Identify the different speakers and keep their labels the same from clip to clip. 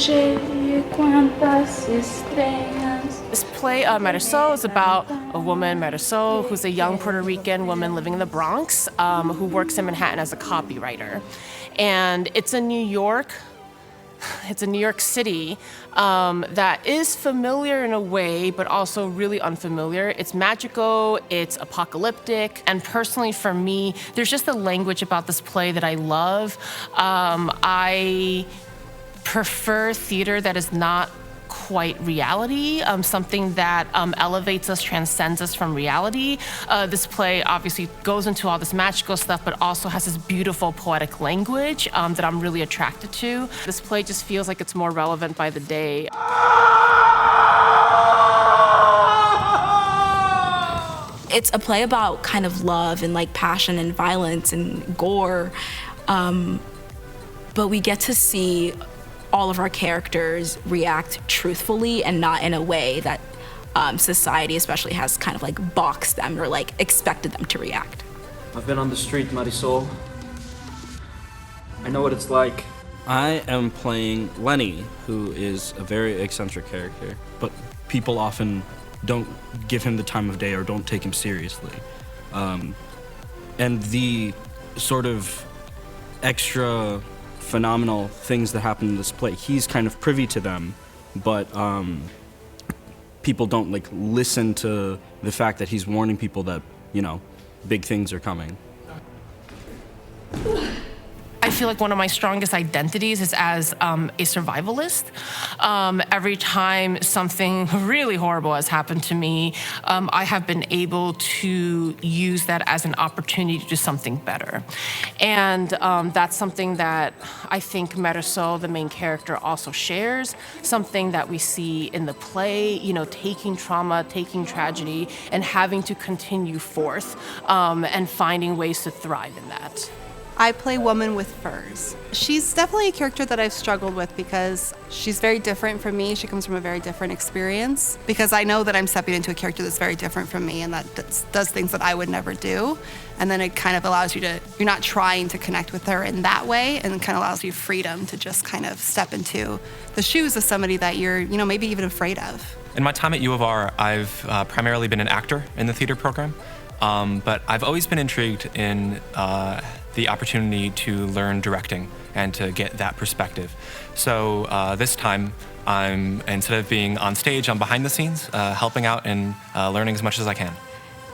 Speaker 1: This play, Marisol, is about a woman, Marisol, who's a young Puerto Rican woman living in the Bronx, who works in Manhattan as a copywriter. And it's a New York City that is familiar in a way, but also really unfamiliar. It's magical, it's apocalyptic, and personally for me, there's just a language about this play that I love. I prefer theater that is not quite reality, something that elevates us, transcends us from reality. This play obviously goes into all this magical stuff, but also has this beautiful poetic language that I'm really attracted to. This play just feels like it's more relevant by the day.
Speaker 2: It's a play about kind of love and like passion and violence and gore, but we get to see all of our characters react truthfully and not in a way that society especially has kind of like boxed them or like expected them to react.
Speaker 3: I've been on the street, Marisol. I know what it's like.
Speaker 4: I am playing Lenny, who is a very eccentric character, but people often don't give him the time of day or don't take him seriously. And the sort of extra phenomenal things that happen in this play, he's kind of privy to them, but people don't like listen to the fact that he's warning people that, you know, big things are coming.
Speaker 1: I feel like one of my strongest identities is as a survivalist. Every time something really horrible has happened to me, I have been able to use that as an opportunity to do something better. And that's something that I think Marisol, the main character, also shares, something that we see in the play, you know, taking trauma, taking tragedy, and having to continue forth and finding ways to thrive in that.
Speaker 5: I play Woman with Furs. She's definitely a character that I've struggled with because she's very different from me. She comes from a very different experience because I know that I'm stepping into a character that's very different from me and that does things that I would never do. And then it kind of allows you to, you're not trying to connect with her in that way, and it kind of allows you freedom to just kind of step into the shoes of somebody that you're, you know, maybe even afraid of.
Speaker 6: In my time at U of R, I've primarily been an actor in the theater program, but I've always been intrigued in the opportunity to learn directing and to get that perspective. So this time, instead of being on stage, I'm behind the scenes, helping out and learning as much as I can.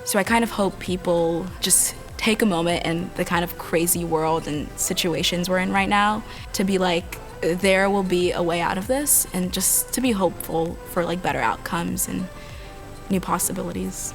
Speaker 2: So I kind of hope people just take a moment in the kind of crazy world and situations we're in right now to be like, there will be a way out of this, and just to be hopeful for like better outcomes and new possibilities.